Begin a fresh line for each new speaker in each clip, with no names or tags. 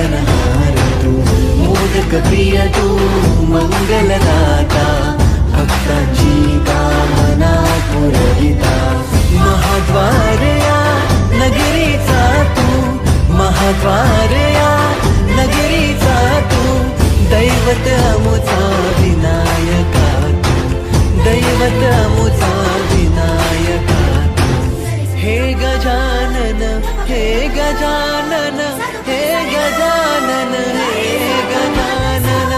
पालनहार तू, मोदक प्रिय तू, मंगलदाता, भक्तांची कामना पुरविता. महाद्वार या नगरीचा तू, महाद्वार या नगरीचा तू, दैवत अमुचा विनायका तू, दैवत अमुचा विनायका तू. हे गजानन, हे गजानन, हे गजानन, हे गजानन,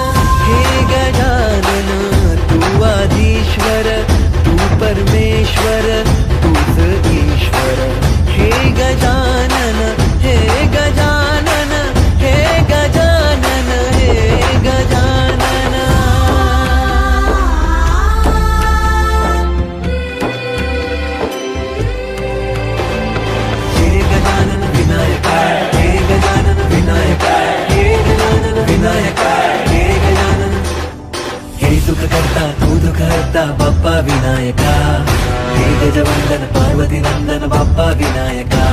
हे गजानन. तू आधीश्वर, तू परमेश्वर, तूच ईश्वर. हे गजानन, हे गजानन, हे गजानन, हे गजानन. हे गजानन विनायका, हे गजानन विनायका, हे गजानन विनायका, हे गजानन. हे सुख करता तू दुःख हरता बाप्पा विनायका. हे गजवंदन पार्वती नंदन बाप्पा विनायका.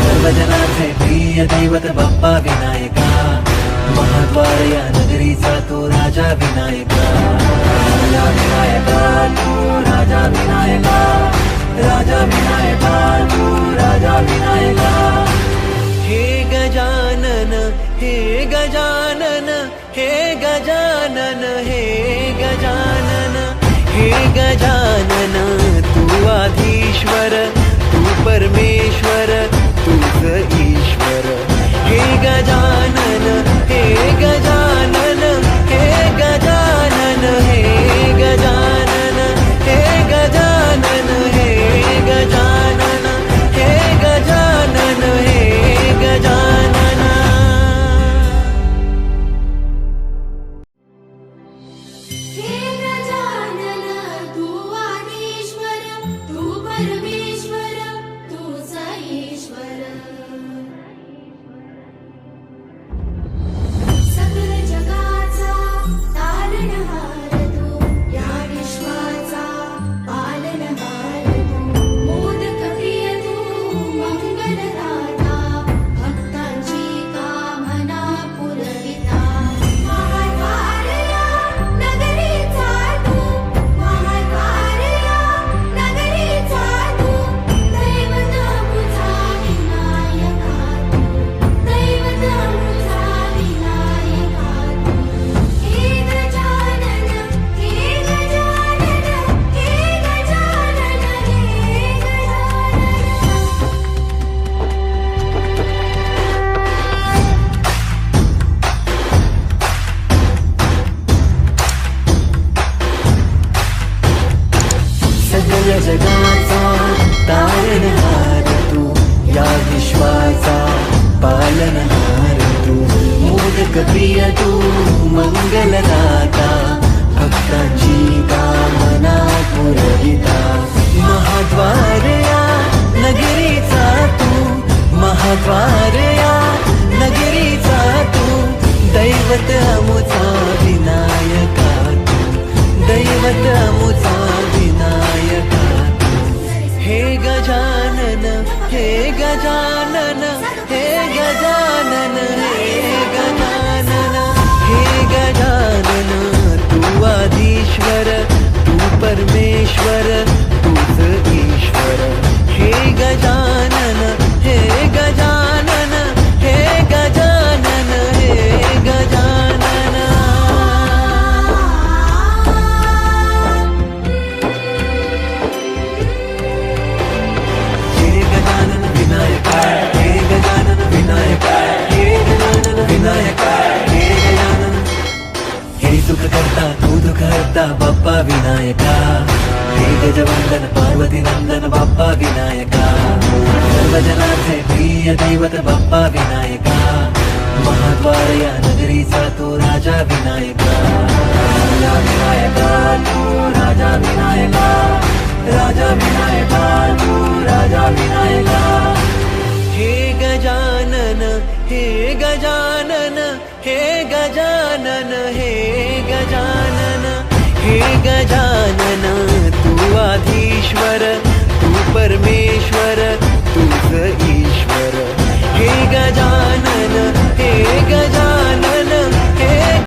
सर्वजनाचे प्रिय दैवत बाप्पा विनायका. महाद्वार या नगरीचा तू राजा विनायका. राजा विनायका तू राजा विनायका, राजा विनायका तू राजा विनायका. हे गजानन, हे गजानन, हे गजानन, हे गजानन, हे गजानन. तू आधीश्वर, तू परमेश्वर, तूच ईश्वर. हे गजानन, हे गजानन, हे गजानन, हे गजानन, हे गजानन, हे गजानन, हे गजानन, हे गजानन.
हे गजानन, तू आदिश्वर, तू परमेश्वर, तूच ईश्वर. सकल जगाचा तारणहार तू, या विश्वाचा पालनहार तू, मोदक प्रिय तू, मंगलदाता, भक्तांची कामना पुरविता. महाद्वार या नगरीचा तू, महाद्वार या नगरीचा तू, दैवत अमुचा विनायका तू, दैवत अमुचा विनायका तू. हे गजानन, हे गजानन, हे गजानन, हे
सगळ्या जगाचा तारणहार तू, या विश्वाचा पालनहार तू, मोदक प्रिय तू, मंगलदाता, भक्तांची कामना पुरविता. महाद्वार या नगरीचा तू, महाद्वार या नगरीचा तू, दैवत अमुचा विनायका तू, दैवत अमुचा विनायका तू. हे गजानन, हे गजानन, हे गजानन, हे गजानन, हे गजानन. तू आधीश्वर, तू परमेश्वर, तूच ईश्वर. हे गजानन, हे गजानन, हे गजानन, हे गजानन. हे गजानन विनायका, हे गजानन विनायका, हे गजानन विनायका, हे गजानन. हे सुख करता तू दुःख हरता बाप्पा विनायका. हे गजवंदन पार्वती नंदन बाप्पा विनायका. सर्वजनाचे प्रिय दैवत बाप्पा विनायका. महाद्वार या नगरीचा तू राजा विनायका. राजा विनायका तू राजा विनायका, राजा विनायका तू राजा विनायका. हे गजानन, हे गजानन, हे गजानन, हे गजानन, हे गजानन.